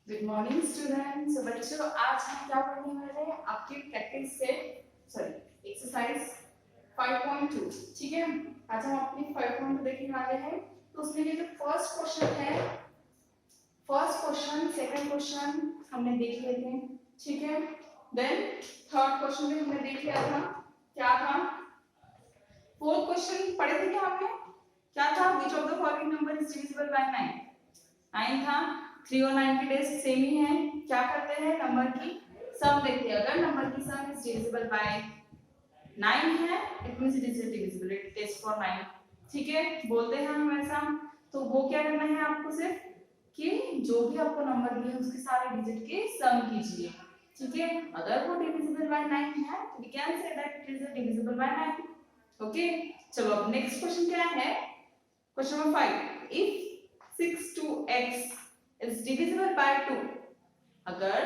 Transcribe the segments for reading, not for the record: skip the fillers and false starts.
Good morning students. बच्चों आज हम क्या पढ़ने वाले हैं आपकी प्रैक्टिस से सॉरी एक्सरसाइज 5.2। ठीक है, आज हम अपनी 5.2 देखने वाले हैं। तो उसमें ये जो फर्स्ट क्वेश्चन है, फर्स्ट क्वेश्चन सेकंड क्वेश्चन हमने देख लिए थे। ठीक है, देन थर्ड क्वेश्चन भी हमने देख लिया था। क्या था? फोर्थ क्वेश्चन पढ़े थे क्या हमने? क्या था? Which of the following number is divisible by 9? 9 था। 3 और 9 की टेस्ट सेम ही है। क्या करते हैं? नंबर की सम देखते हैं। अगर नंबर की सम इज डिविजिबल बाय 9 है, it means it is divisible, it taste for 9। ठीक है, बोलते हैं हम ऐसा। तो वो क्या करना है आपको सिर्फ कि जो भी आपको नंबर दिया है उसके सारे डिजिट के सम कीजिए। ठीक है, अगर वो डिविजिबल बाय 9 है तो we can say that it is divisible by 9। Okay, चलो अब नेक्स्ट क्वेश्चन क्या है? क्वेश्चन नंबर 5, इफ 6 to x is divisible by 2, अगर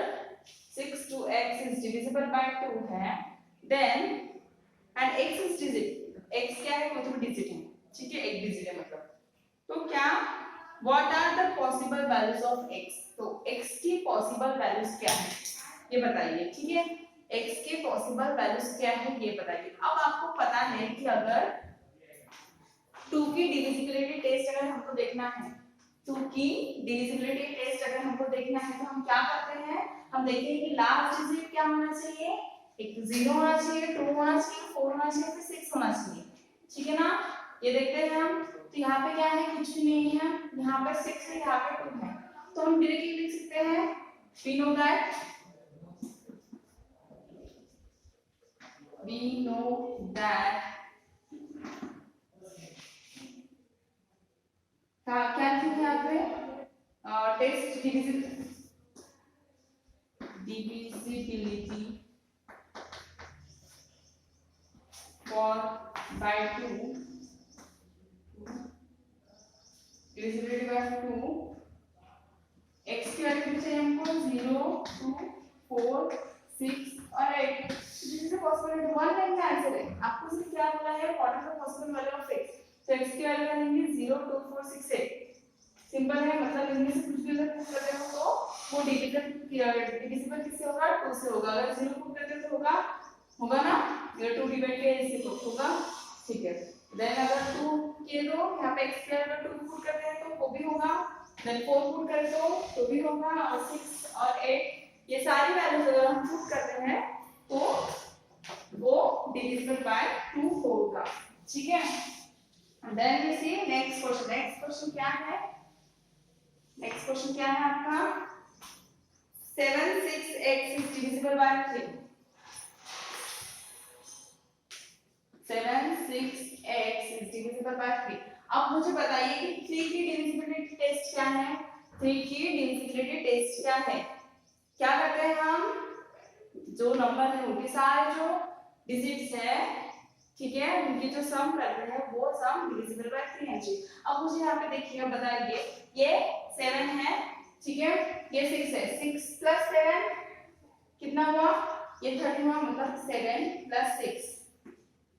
6 to x is divisible by 2 है, then and x is digit, x क्या है? मतलब डिजिट है। ठीक है, एक डिजिट है मतलब। तो क्या what are the possible values of x? तो x की पॉसिबल वैल्यूज क्या है ये बताइए। ठीक है, x के पॉसिबल वैल्यूज क्या है ये बताइए। अब आपको पता है कि अगर 2 की डिविजिबिलिटी टेस्ट अगर हमको देखना है, 2 की डिविजिबिलिटी टेस्ट अगर हमको देखना है तो हम क्या करते हैं? हम देखते हैं कि लास्ट डिजिट क्या होना चाहिए। एक तो 0 होना चाहिए, 2 होना चाहिए, 4 होना चाहिए, फिर 6 होना चाहिए। ठीक है ना, ये देखते हैं हम। तो यहाँ पे क्या है? कुछ भी नहीं है। यहाँ पे 6 है, यहाँ पे 2 है। तो हम डायरेक्टली लिख सकते हैं we know that क्या लिखा है यहाँ पे? Test divisibility for by 2, divisibility by 2, x की वैल्यू चाहिए हमको 0, 2, 4, 6 और 8। This is the possibility. One line का आंसर है। आपको सिर्फ क्या बोला है? What is the possible value of x? तो x की वैल्यू लेंगे 0, 2, 4, 6, 8। सिंपल है, मतलब इनमें से कुछ भी अगर प्रूव करते हो तो वो डिविजिबल किससे होगा? 2 से होगा। अगर 0 प्रूव करते हो तो होगा ना, अगर 2 डिवाइड किया इससे तो होगा। ठीक है, देन अगर 2 के दो यहाँ पे x स्क्वायर अगर 2 पुट करते हैं तो वो भी होगा। देन 4 पुट कर दो तो भी होगा, और 6 और 8 ये सारी वैल्यूज अगर हम पुट करते हैं तो वो डिविजिबल बाय 2 होगा। ठीक है, then we see next question. Next question क्या है? नेक्स्ट क्वेश्चन क्या है आपका? 7 6x is divisible by 3. 7 6x is divisible by 3. अब मुझे बताइए कि 3 की डिविजिबिलिटी टेस्ट क्या है? 3 की डिविजिबिलिटी टेस्ट क्या है? क्या करते हैं हम? जो नंबर है उनके सारे जो डिजिट्स है, ठीक है, उनकी जो सम करते हैं वो सम डिविजिबल बाय 3 है। अब मुझे यहाँ पे देखिए, बताइए ये 7 है, ठीक है, ये 6 है। 6 प्लस 7 कितना हुआ? ये 13 हुआ, मतलब 7 प्लस 6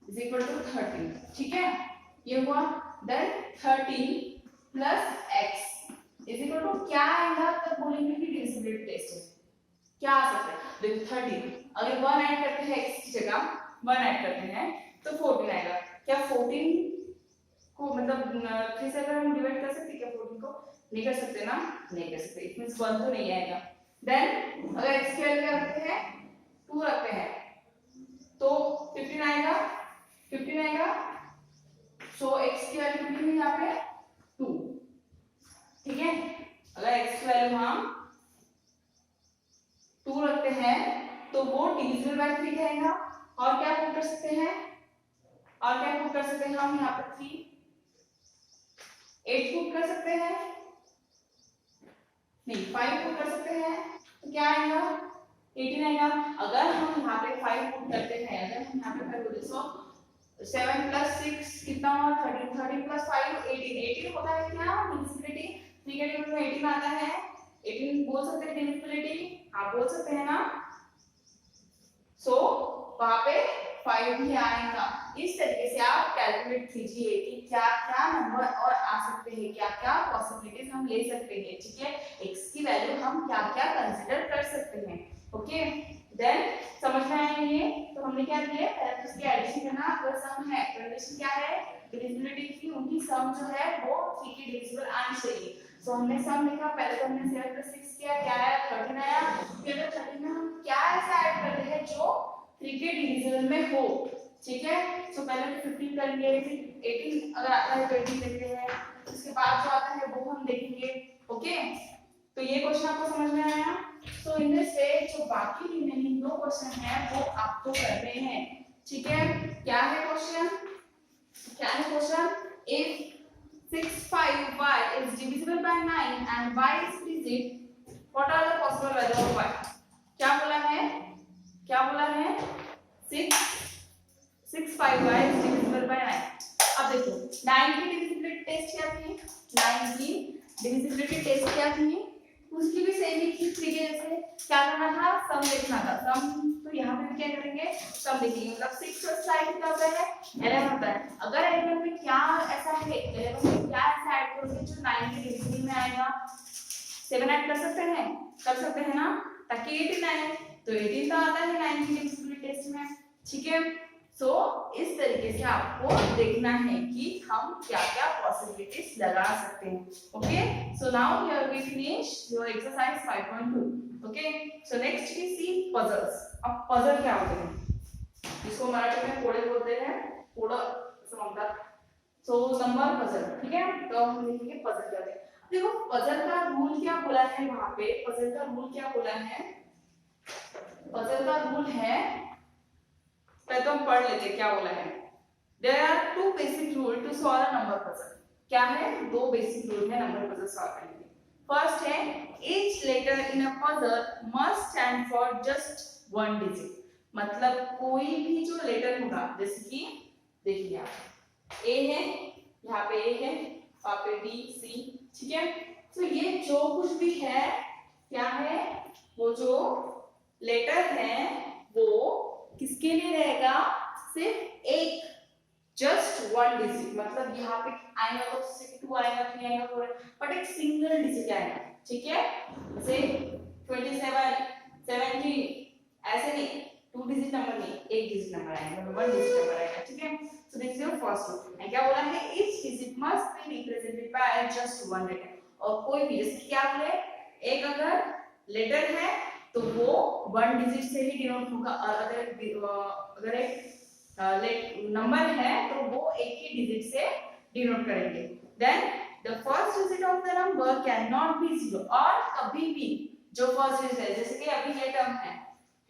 इज इक्वल टू 13। ठीक है, ये हुआ। Then 13 plus x is equal to क्या आएगा? तब बोलेंगे कि डिविजिबिलिटी टेस्ट है। क्या आ सकता है? देखो 13 अगर 1 ऐड करते हैं x की जगह 1 ऐड करते हैं तो 14 आएगा। क्या 14 को मतलब 3 से अगर हम डिवाइड कर सकते हैं क्या 14 को? नहीं कर सकते ना, नहीं कर सकते। इट मींस 1 तो नहीं आएगा। देन अगर x की वैल्यू रखते हैं 2 रखते हैं तो 15 आएगा, 15 आएगा। सो x की वैल्यू कितनी है यहाँ पे? 2। ठीक है, अगर x की वैल्यू हम 2 रखते हैं तो वो डिविजिबल बाय 3 रहेगा। और क्या पुट कर सकते हैं? और क्या पुट कर सकते हैं हम यहाँ पे? 3 8 पुट कर सकते हैं, नहीं 5 पुट कर सकते हैं, तो क्या आएगा? 18 आएगा। अगर हम यहाँ पे 5 पुट करते हैं, अगर हम यहाँ पे 5 पुट सो 7 प्लस 6 कितना हुआ? 13, 13 प्लस 5 18। 18 होता है क्या डिविजिबिलिटी? 3 के टेबल में 18 आता है। 18 बोल सकते हैं डिविजिबिलिटी, आप बोल सकते हैं ना। सो वहां पे 5 ही आएगा। इस तरीके से आप कैलकुलेट कीजिए कि क्या क्या नंबर और आ सकते हैं, क्या क्या पॉसिबिलिटीज हम ले सकते हैं, ठीक है। x की वैल्यू हम क्या क्या कंसीडर कर सकते हैं। ओके, देन समझ में आया ये। तो हमने क्या किया, पहले तो इसकी एडिशन करना। अगर सम है तो एडिशन क्या है, डिविजिबिलिटी की, उनकी सम जो है वो 3 की डिविजिबल आनी चाहिए। तो हमने सम लिखा, पहले तो हमने 7 + 6 किया, क्या आया 13 आया। फिर 13 में हम क्या ऐसा ऐड कर रहे हैं जो 3 के डिविजिबल में हो, ठीक है। तो पहले तो 15 करेंगे, फिर 18 अगर आता है तो 18 देखते हैं, उसके बाद जो आता है वो हम देखेंगे। ओके, तो ये क्वेश्चन आपको समझ में आया। तो इनमें से जो बाकी रिमेनिंग 2 क्वेश्चन हैं वो आपको करने हैं, ठीक है। क्या है क्वेश्चन, क्या है question, if 65y is divisible by 9 and y is digit, what are the possible values of y? क्या बोला है, क्या बोला है, 65y is divisible by 9। अब देखो 9 की डिविजिबिलिटी टेस्ट क्या थी, 9 की डिविजिबिलिटी टेस्ट क्या थी, उसकी भी सेम ही थी। ठीक है, जैसे क्या करना था, सम देखना था। सम तो यहाँ पे भी क्या करेंगे, सम देखेंगे। मतलब 6 + 5 कितना होता है, 11 होता है। अगर 11 में क्या ऐसा है, 11 में क्या ऐसा ऐड करोगे जो 9 की डिविजिबल में आएगा, 7 ऐड कर सकते हैं, कर सकते हैं ना, ताकि 18 आए। तो 18 तो आता है 9 की डिविजिबिलिटी टेस्ट में, ठीक है। सो इस तरीके से आपको देखना है कि हम क्या-क्या पॉसिबिलिटीज लगा सकते हैं। Okay, so now here we finish your exercise 5.2। Okay, so next we see puzzles. अब पजल क्या होते हैं, जिसको मराठी में कोड़े बोलते हैं, कोड़ा समझता। सो नंबर पजल, ठीक है। तो हम लिखेंगे पजल क्या होते हैं। देखो पजल का रूल क्या बोला है, वहां पे पजल का रूल क्या बोला है, पजल का रूल है, पहले तो हम पढ़ लेते हैं क्या बोला है। There are 2 basic rules to solve a number puzzle। क्या है, 2 बेसिक रूल है नंबर पजल सॉल्व करने के। फर्स्ट है, each letter in a puzzle must stand for just one digit। मतलब कोई भी जो लेटर होगा, जैसे कि देखिए आप A है, यहाँ पे A है, वहाँ पे B C, ठीक है। तो ये जो कुछ भी है, क्या है, वो जो लेटर है वो किसके लिए रहेगा, सिर्फ एक, जस्ट वन डिजिट। मतलब यहाँ पे आएगा तो 2 आएगा, 3 आएगा, 4, बट एक सिंगल डिजिट आएगा, ठीक है। जैसे 27 17 ऐसे नहीं, 2 डिजिट नंबर नहीं, एक डिजिट नंबर आएगा, मतलब 1 डिजिट नंबर आएगा, ठीक है। So this is your first rule. And क्या बोला है, each digit must be represented by just one letter. और कोई भी, जैसे क्या बोले, एक अगर लेटर है तो वो 1 डिजिट से ही डिनोट होगा, और अगर एक नंबर है तो वो एक ही डिजिट से डिनोट करेंगे। Then the first digit of the number can not be 0। और कभी भी जो फर्स्ट डिजिट है, जैसे कि अभी ये टर्म है,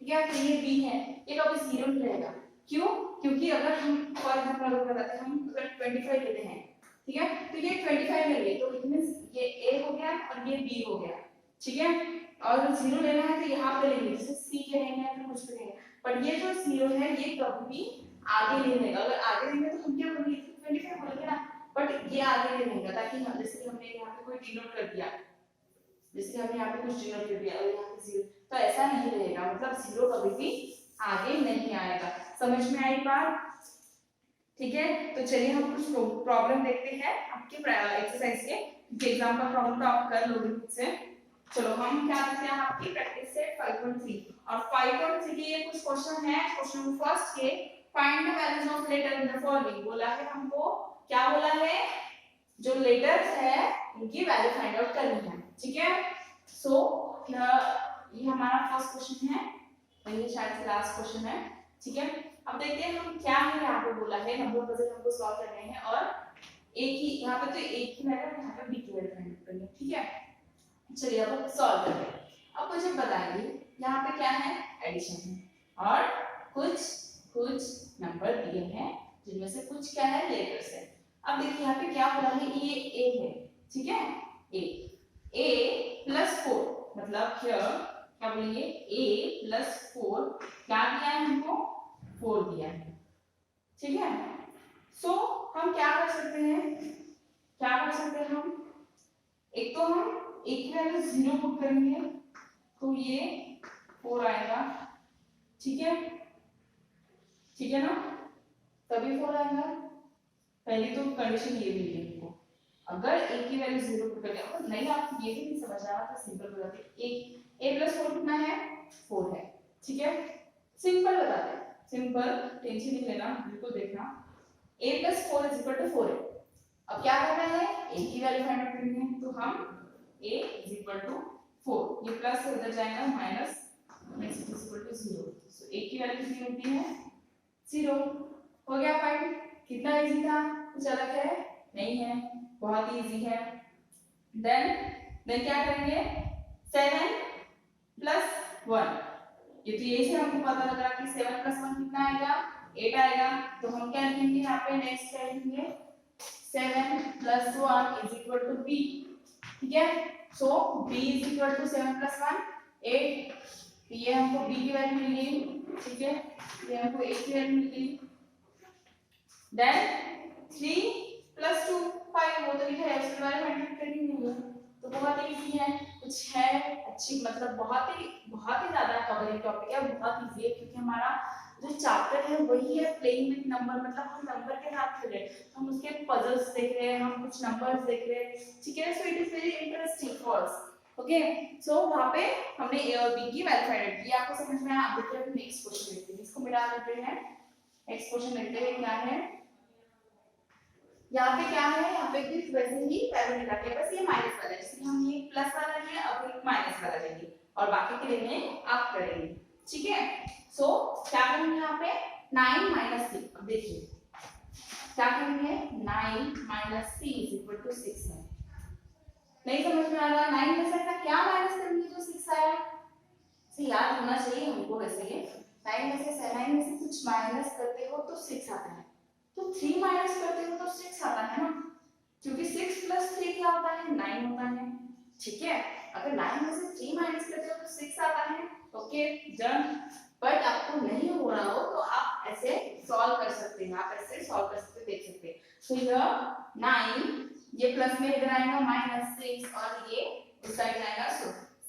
ठीक है, तो ये b है, ये कभी 0 नहीं रहेगा। क्यों, क्योंकि अगर हम फॉर एग्जांपल बताते हैं, हम अगर 25 लेते हैं, ठीक है, तो ये 25 लेंगे तो इट मींस ये a हो गया और ये b हो गया, ठीक है। और 0 लेना है तो यहाँ पे लेंगे, जैसे c कहेंगे या फिर कुछ भी कहेंगे। पर ये जो 0 है ये कभी भी आगे नहीं रहेगा। अगर आगे रहेंगे तो हम क्या बोलेंगे, 25 बोलेंगे ना, बट ये आगे नहीं रहेगा, ताकि हम, जैसे हमने यहाँ पे कोई डिनोट कर दिया, जैसे हमने यहाँ पे कुछ डिनोट कर दिया और यहाँ पे 0, तो ऐसा नहीं रहेगा। मतलब 0 कभी भी आगे नहीं आएगा। समझ में आई बात, ठीक है। तो चलिए हम कुछ प्रॉब्लम देखते हैं आपके एक्सरसाइज के। एग्जाम का प्रॉब्लम तो आप कर लोगे खुद से। चलो हम क्या करते हैं, आपकी प्रैक्टिस से 5.3 और 5.3 के ये कुछ क्वेश्चन है। क्वेश्चन फर्स्ट के, find the values of letter in the following. बोला है हमको, क्या बोला है, जो लेटर्स है उनकी वैल्यू फाइंड आउट करनी है, ठीक है। सो ये हमारा फर्स्ट क्वेश्चन है और ये शायद से लास्ट क्वेश्चन है, ठीक है। अब देखते हैं हम क्या है, यहाँ पे बोला है नंबर पजल हमको सॉल्व करने हैं और एक ही, यहाँ पे तो एक ही वैल्यू, यहाँ पे बी की वैल्यू फाइंड आउट करनी है, ठीक है। चलिए अब सॉल्व करते हैं। अब मुझे बताइए यहाँ पे क्या है, एडिशन है और कुछ नंबर दिए हैं जिनमें से कुछ क्या है, लेटर्स है। अब देखिए यहाँ पे क्या बोला है, ये a है, ठीक है, a + 4, मतलब क्या बोलेंगे, a + 4 क्या दिया है हमको, 4 दिया है, ठीक है। सो हम क्या कर सकते हैं, हम एक तो हम एक की वैल्यू 0 पुट करेंगे तो ये 4 आएगा, ठीक है। ठीक है ना, तभी 4 आएगा। पहली तो कंडीशन ये भी है हमको, अगर a की वैल्यू 0 पुट कर दिया, नहीं आपको ये भी नहीं समझ आ रहा तो सिंपल बताते a प्लस 4 कितना है, 4 है, ठीक है, सिंपल बताते हैं, सिंपल, टेंशन नहीं लेना, बिल्कुल देखना, a plus 4 is equal to 4 है। अब क्या करना है, a की वैल्यू फाइंड आउट करनी है, तो हम a इज इक्वल टू 4, ये प्लस से उधर जाएगा minus, is equal to 0, so a की वैल्यू कितनी होती है, 0, हो गया फाइंड। कितना इजी था, कुछ अलग है नहीं है, बहुत ही इजी है। देन क्या करेंगे, 7 प्लस 1, ये तो यही से हमको पता लग रहा कि 7 प्लस 1 कितना आएगा, 8 आएगा, तो हम क्या लिखेंगे यहाँ पे, नेक्स्ट क्या लिखेंगे, 7 plus 1 is equal to b, ठीक है, so b is equal to 7 plus 1 8, तो ये हमको b की वैल्यू मिल गई, ठीक है, ये हमको a की वैल्यू मिल गई। देन 3 प्लस 2 5, वो तो लिखा है, उसके बारे में हंड्रेड करनी नहीं है, तो बहुत ही इजी है, कुछ है अच्छी, मतलब बहुत ही ज्यादा कवरिंग टॉपिक है, बहुत इजी है, क्योंकि हमारा जो चैप्टर है वही है प्लेइंग विद नंबर, मतलब हम नंबर के साथ खेल रहे हैं, हम उसके पजल्स देख रहे हैं, हम कुछ नंबर्स देख रहे हैं, ठीक है, so it is very interesting for us, okay. So वहां पे हमने a और b की वैल्यू फाइंड आउट की, आपको समझ में आया। अब देखते हैं नेक्स्ट क्वेश्चन देखते हैं, इसको मिला लेते हैं, नेक्स्ट क्वेश्चन देखते हैं क्या है, यहाँ पे क्या है, यहाँ पे भी वैसे ही पैरेलल है, बस ये माइनस वाला है, इसलिए हम ये प्लस वाला लेंगे, अब एक माइनस वाला लेंगे, और बाकी के लेने आप करेंगे, ठीक है। सो क्या करेंगे यहाँ पे, 9 माइनस 3, अब देखिए क्या करेंगे, 9 माइनस 3 इज इक्वल टू 6 है, नहीं समझ में आ रहा, 9 में से क्या माइनस करेंगे जो 6 आया, से याद होना चाहिए हमको, वैसे ये 9 में से कुछ माइनस करते हो तो 6 आता है, तो 3 माइनस करते हो तो 6 आता है ना, क्योंकि 6 प्लस 3 क्या होता है, 9 होता है, ठीक है, अगर 9 में से 3 माइनस करते हो तो 6 आता है, ओके डन। बट आपको नहीं हो रहा हो तो आप ऐसे सॉल्व कर सकते हैं, आप ऐसे सॉल्व कर सकते, देख सकते हैं, तो यह 9, ये प्लस में इधर आएगा माइनस 6, और ये उस साइड आएगा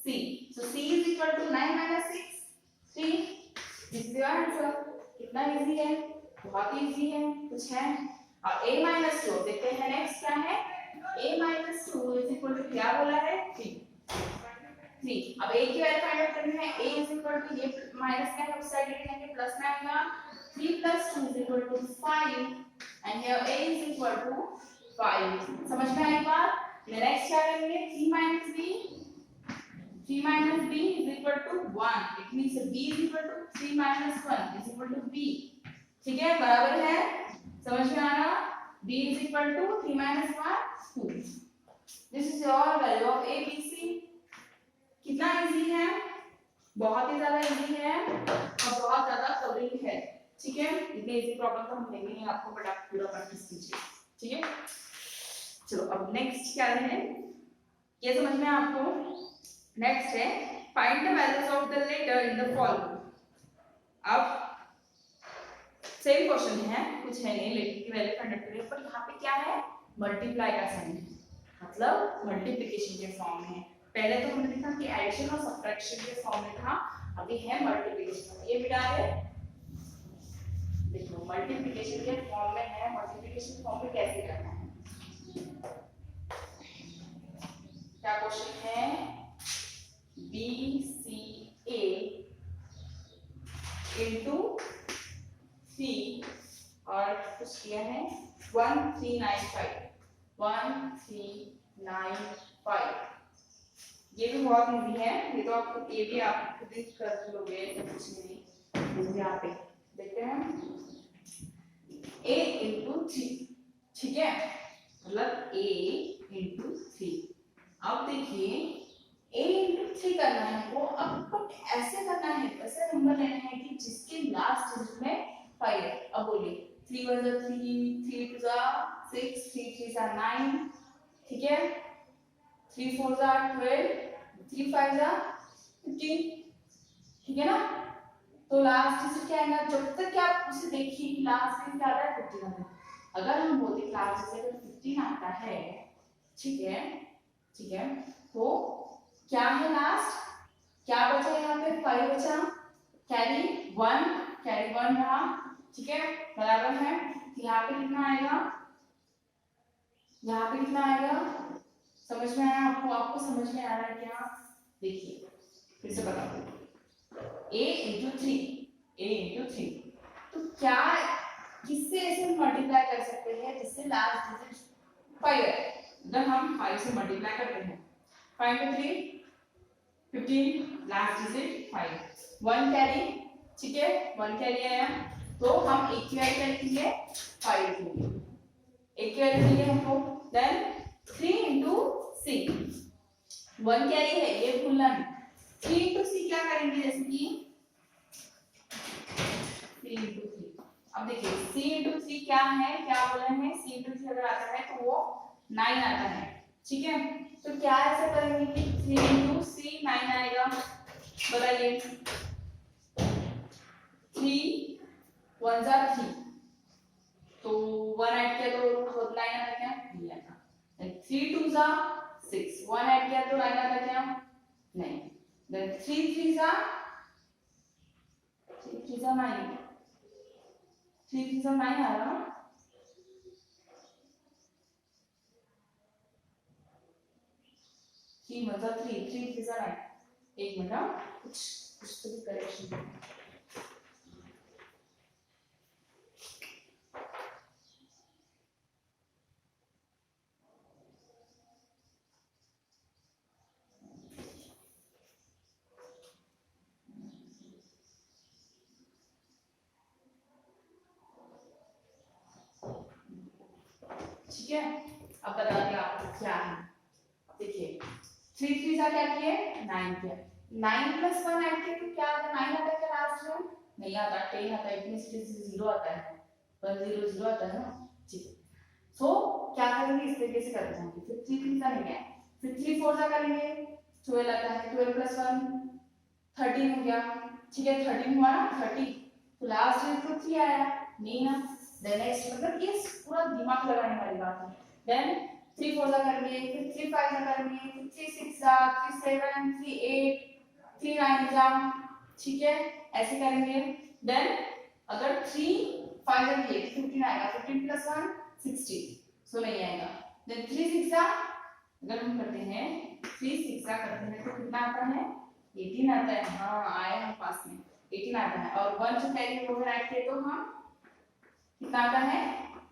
c, so c is equal to 9 minus 6 3, this is your answer, कितना इजी है, बहुत इजी है, कुछ है। और a minus 2 देखते हैं नेक्स्ट क्या है, a minus 2 is equal to क्या बोला है, 3, अब a की वैल्यू फाइंड आउट करनी है, a is equal to ये माइनस का है उस साइड लेके जाएंगे, प्लस में आएगा, 3 plus 2 is equal to 5 and here a is equal to 5, समझ में आई बात। नेक्स्ट क्या करेंगे, 3 minus b is equal to 1, it means b is equal to 3 minus 1 is equal to b, ठीक है, बराबर है, समझ में आ रहा, b is equal to 3 minus 1 2, this is your value of a b c, कितना इजी है, बहुत ही ज्यादा इजी है, और बहुत ज्यादा कवरिंग है, ठीक है, इतनी इजी प्रॉब्लम तो हम लेंगे नहीं आपको, बट आप पूरा प्रैक्टिस कीजिए, ठीक है। चलो अब नेक्स्ट क्या है, ये समझ में आपको, नेक्स्ट है find the values of the letter in the following. अब सेम क्वेश्चन है, कुछ है नहीं, लेटर की वैल्यू फाइंड आउट करें, पर यहाँ पे क्या है, मल्टीप्लाई का साइन है, मतलब मल्टीप्लिकेशन के फॉर्म में है, पहले तो हमने देखा कि एडिशन और सब्ट्रैक्शन के फॉर्म में था, अभी है मल्टीप्लिकेशन, ये बिटा है, देखो मल्टीप्लिकेशन के फॉर्म में है, मल्टीप्लिकेशन फॉर्म में कैसे करना है, क्या क्वेश्चन है, बी सी ए इंटू सी और कुछ किया है 1395, ये भी बहुत इजी है, ये तो आपको ये भी आप खुद ही कर लोगे, कुछ नहीं, यहाँ पे देखते हैं a इंटू 3, ठीक है, मतलब a इंटू 3, अब देखिए a इंटू 3 करना है हमको, अब बट ऐसे करना है, ऐसे नंबर लेना है कि जिसके लास्ट डिजिट में 5 है, अब बोलिए 3 1 3 3 2 6 3 3 9, ठीक है, 3 4 12 3 5 15, ठीक है ना, तो लास्ट डिजिट क्या आएगा, जब तक कि आप उसे देखिए लास्ट डिजिट क्या आता है 15 आता है, अगर हम बोलते लास्ट डिजिट 15 आता है, ठीक है, ठीक है, तो क्या है लास्ट, क्या बचा यहाँ पे 5 बचा, कैरी 1 रहा, ठीक है, बराबर है। यहाँ पे कितना आएगा, यहाँ पे कितना आएगा, समझ में आया आपको? आपको समझ में आ रहा है क्या? देखिए फिर से बता दो, a इंटू थ्री, तो क्या किससे ऐसे मल्टीप्लाई कर सकते हैं जिससे लास्ट डिजिट 5 है? अगर हम 5 से मल्टीप्लाई करते हैं, 5 into 3 15, लास्ट डिजिट 5, 1 कैरी, ठीक है, 1 कैरी आया, तो हम एक कैरी करेंगे 5 लिखेंगे, एक कैरी लिखेंगे हमको, देन 3 into c, 1 कैरी है ये भूलना नहीं, 3 into c क्या करेंगे, जैसे कि 3 into 3, अब देखिए c into 3 क्या है, क्या बोला है, c into 3 अगर आता है तो वो 9 आता है, ठीक है, तो क्या ऐसा करेंगे कि 3 into c 9 आएगा, बताइए, 3 1 जा 3, तो 1 ऐड किया तो 9 आता क्या, नहीं आता, 3 2 जा 6, 1 ऐड किया तो 9 आता क्या, नहीं, देन 3 3 जा 9, 3 3 जा 9 आ रहा, 3 1 जा 3, 3 3 जा 9, एक मिनट, कुछ तो भी करेक्शन, ठीक है, अब बता दिया आपको क्या है, देखिए 3 3 जा क्या किए, 9 किया, 9 प्लस 1 ऐड किए तो क्या आता है, 9 आता है क्या लास्ट में, नहीं आता, 10 आता है, इतने से 0 आता है, 1 0 0 आता है ना, ठीक है, सो क्या करेंगे, इस तरीके से करते जाएंगे, फिर 3 3 करेंगे, फिर 3 4 जा करेंगे, 12 आता है, 12 प्लस 1 13 हो गया, ठीक है, 13 हुआ ना, 30, तो लास्ट में तो 3 आया, नहीं ना, देन नेक्स्ट, मतलब ये पूरा दिमाग लगाने वाली बात है, देन 3 4 जा करेंगे, फिर 3 5 जा करेंगे, फिर 3 6 जा, 3 7 3 8 3 9 जा, ठीक है, ऐसे करेंगे, देन अगर 3 5 जा किए 15 आएगा, 15 प्लस 1 16, सो नहीं आएगा, देन 3 6 जा, अगर हम करते हैं 3 6 जा करते हैं तो कितना आता है, 18 आता है, हाँ आए हम पास में, 18 आता है, और 1 जो कैरी ओवर ऐड किए तो हम कितना आता है,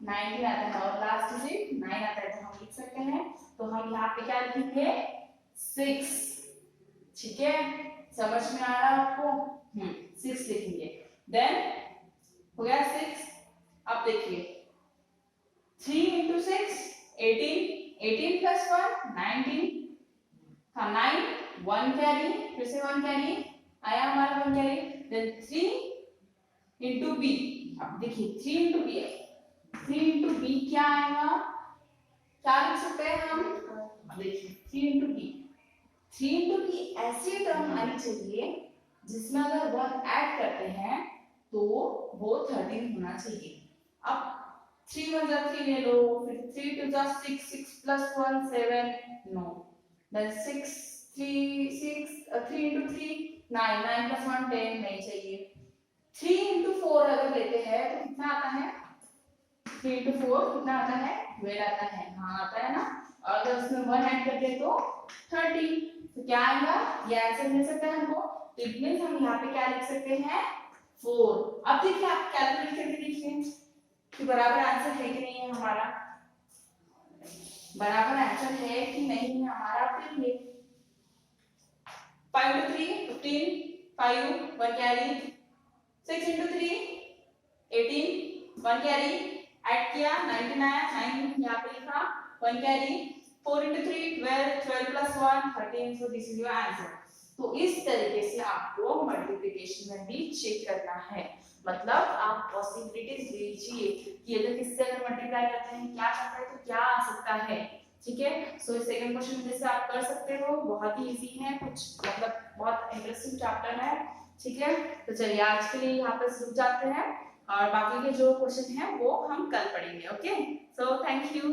19 आता है, और लास्ट डिजिट 9 आता है, तो हम लिख सकते हैं, तो हम यहाँ पे क्या लिखेंगे, 6, ठीक है, समझ में आ रहा है आपको, 6 लिखेंगे, देन हो गया 6, अब देखिए 3 into 6 18, 18 plus 1 19, हाँ 9, 1 कैरी, फिर से 1 कैरी आया हमारा, 1 कैरी, देन 3 into b, अब देखिए 3 into b है, 3 into b क्या आएगा, क्या लिख सकते हैं हम, देखिए 3 into b, 3 into b ऐसी टर्म आनी चाहिए जिसमें अगर 1 ऐड करते हैं तो वो 13 होना चाहिए, अब 3 1 जा 3 ले लो, फिर 3 2 जा 6, 6 plus 1 7, no, then 6 3 6 3 into 3 9, 9 plus 1 10, नहीं चाहिए, 3 into 4 अगर लेते हैं तो कितना आता है, 3 into 4 कितना आता है, 12 आता है, हाँ आता है ना, और अगर उसमें 1 ऐड कर दे तो 30, तो क्या आएगा, ये आंसर मिल सकता है हमको, तो इट मींस हम यहाँ पे क्या लिख सकते हैं, 4, अब देखिए आप कैलकुलेट करके देखिए कि बराबर आंसर है कि नहीं है हमारा, बराबर आंसर है कि नहीं है हमारा, फिर ये 5 into 3 15, 5 1 carry, 6 into 3 18, 1 carry add किया 19 आया, 9 यहाँ पे लिखा, 1 carry, 4 into 3 12, 12 plus 1 13, so this is your answer। तो इस तरीके से आपको मल्टीप्लिकेशन में भी चेक करना है, मतलब आप पॉसिबिलिटीज लीजिए कि अगर किससे अगर मल्टीप्लाई करते हैं क्या करता है तो क्या आ सकता है, ठीक है, सो इस सेकंड क्वेश्चन जैसे आप कर सकते हो, बहुत ही इजी है, कुछ मतलब बहुत इंटरेस्टिंग चैप्टर है, ठीक है, तो चलिए आज के लिए यहाँ पर रुक जाते हैं, और बाकी के जो क्वेश्चन हैं वो हम कल पढ़ेंगे, ओके, सो थैंक यू।